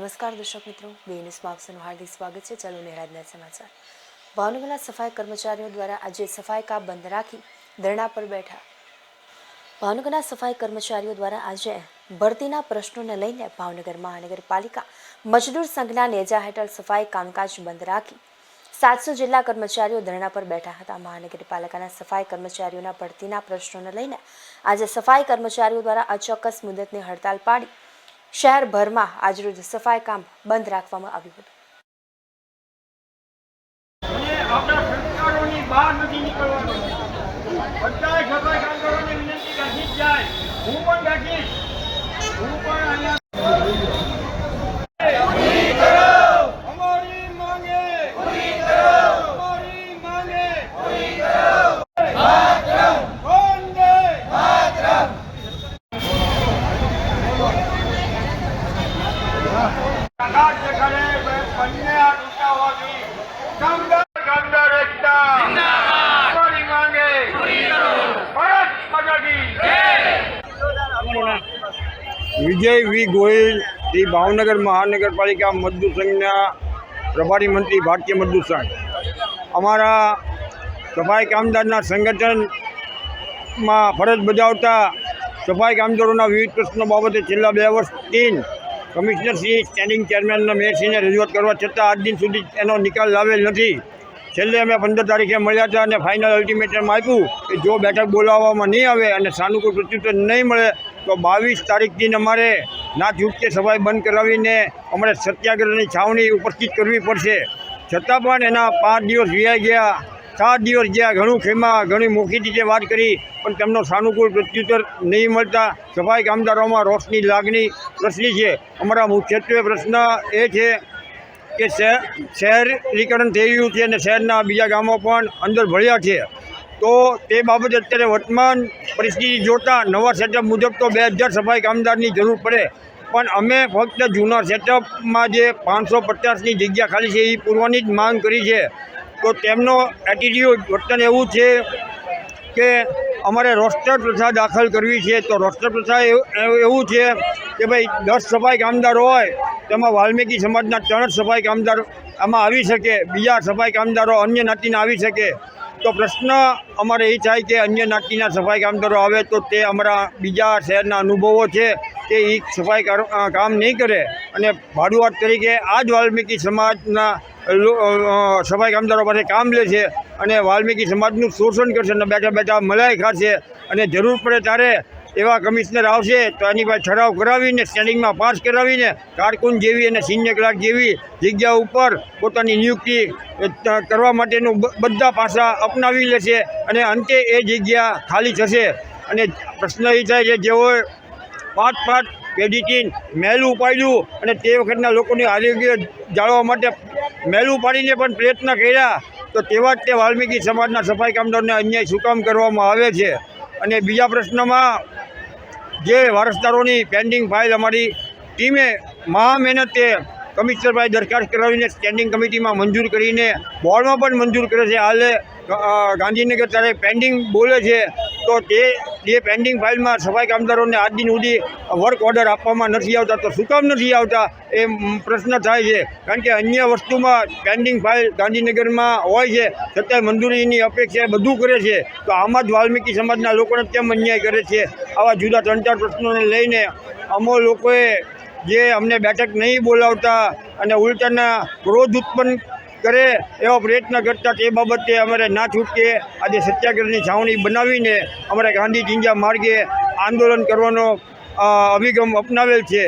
નમસ્કાર દર્શક મિત્રો, બે ન્યૂઝમાં આપનું હાર્દિક સ્વાગત છે। ચાલો નિહાળના સમાચાર। ભાવનગરના સફાઈ કર્મચારીઓ દ્વારા આજે સફાઈ કામ બંધ રાખી ધરણા પર બેઠા। ભાવનગરના સફાઈ કર્મચારીઓ દ્વારા આજે ભરતીના પ્રશ્નોને લઈને ભાવનગર મહાનગરપાલિકા મજદૂર સંઘના નેજા હેઠળ સફાઈ કામકાજ બંધ રાખી 700 જેટલા કર્મચારીઓ ધરણા પર બેઠા હતા। મહાનગરપાલિકાના સફાઈ કર્મચારીઓના ભરતીના પ્રશ્નોને લઈને આજે સફાઈ કર્મચારીઓ દ્વારા અચોક્કસ મુદતની હડતાલ પાડી શહેરભરમાં આજરોજ સફાઈ કામ બંધ રાખવામાં આવ્યું હતું। આપણા સરકારોની બહાર નથી નીકળવાનું। બધાય સફાઈ કામદારોને વિનંતી રાખી જાય। હું પણ રાખીશ। હું પણ અહીંયા અમારી માંગે પૂરી કરો। અમારી માંગે પૂરી કરો। માતરમ વંદે માતરમ। કાકા કરે બંને આ ટૂંકા હોવી કામદાર એકતા जिंदाबाद। हमारी मांगे पूरी करो। भारत माता की जय। विजय वी गोयल श्री भावनगर महानगरपालिका मजदूर संघना प्रभारी मंत्री भारतीय मजदूर संघ अमरा सफाई कामदार संगठन में फरज बजावता सफाई कामदारों विविध प्रश्नों बाबते छेल्ला 2 वर्षथी कमिश्नर श्री स्टेन्डिंग चेरमेन मेयरश्री ने रजूआत करवा छतां आज दिन सुधी एनो निकाल लावेल नथी। छेल्ले अमे 15 तारीखे मळ्या हता अने फाइनल अल्टिमेटम आप्युं कि जो बैठक बोलाववामां नहीं आवे अने सानुकूल प्रत्युत्तर नहीं मळे तो 22 तारीखथी अमारे ना छूटके सफाई बंद करावीने अमारे सत्याग्रहनी छावणी उपस्थित करवी पड़शे। छतां पण एना 5 दिवस वीआई गया। 7 दिवस गया। घणुं खेमा घणी मोखी रीते वात करी पण तेमनो सानुकूल प्रत्युत्तर नहीं मळता सफाई कामदारोमां रोषनी लागणी प्रसरी छे। अमारा मुख्यत्वे प्रश्न ए छे कि शहरीकरण थई रह्युं छे अने शहरना बीजा गामो पण अंदर भळ्या छे तो ते बाबते अत्यारे वर्तमान परिस्थिति जोता नवा सेटअप मुजब तो 2000 सफाई कामदारनी जरूर पड़े पण अमे फक्त जूना सेटअपमां जे 550 जग्या खाली छे ए पूरवानी ज मांग करी छे। तो तेमनो एटीट्यूड वर्तन एवुं छे कि अमारे रोस्टर प्रथा दाखल करवी छे। तो रोस्टर प्रथा एवुं छे कि भाई 10 सफाई कामदार होय तेमां वाल्मीकि समाजना 3 सफाई कामदार आमां आवी शके। बीजा सफाई कामदारो अन्य नातीना आवी शके। तो प्रश्न अमारे ए थाय कि अन्य नातीना सफाई कामदारो आवे तो ते अमारा बीजा शहरना अनुभवो छे कि ई सफाई काम नहीं करे अने भाड़ुआत तरीके आज वाल्मीकि समाजना सफाई कामदारों पासे काम ले छे अने वाल्मीकि समाजनुं शोषण करशे अने बैठा बैठा मलाई खाशे अने जरूर पड़े त्यारे एवा कमिश्नर आवशे तो एनी पासे ठराव करावीने स्टेन्डिंग में पास करावीने कारकुन जेवी अने सीनियर क्लार्क जेवी जग्या उपर पोतानी नियुक्ति करवा माटेनुं बधा पासा अपनावी लेशे अने अंते ए जग्या खाली थशे। अने प्रश्न ए थाय के जेओए 5 पेढीथी मेलुं उपाड्युं अने ते वखतना लोकोनी आरोग्य जाळववा माटे मेलुं पाडीने पण प्रयत्न कर्या तो तेवा ज ते वाल्मीकि समाजना सफाई कामदारोने अन्याय शुं काम करवामां आवे छे। अने बीजा प्रश्नमां जे वारसदारोनी पेन्डिंग फाइल अमारी टीमे महा मेहनते कमिश्नर भाई दरखास्त करावीने स्टेन्डिंग कमिटी में मंजूर करीने बोर्ड में पण मंजूर करे छे। हाले गांधीनगर त्यारे पेन्डिंग बोले छे तो ते पेन्डिंग फाइल में सफाई कामदारों ने आज दिन सुधी वर्क ऑर्डर आपवामां नथी आवता तो शुं काम नथी आवता ए प्रश्न थाय छे। कारण के अन्य वस्तु में पेन्डिंग फाइल गांधीनगर में होय छे छतांय मंजूरीनी अपेक्षा बधुं करे छे तो आमां ज वाल्मीकि समाजना लोकोने केम अन्याय करे छे। आवा जुदा 3-4 प्रश्नोने लईने अमो लोकोए जे अमने बैठक नहीं बोलावता अने उल्टाना क्रोध उत्पन्न करे एवा प्रयत्न करता ते बाबते अमारे ना छूटके आज सत्याग्रहनी छावणी बनावीने अमारे गांधी झींझा मार्गे आंदोलन करवानो अभिगम अपनावेल छे।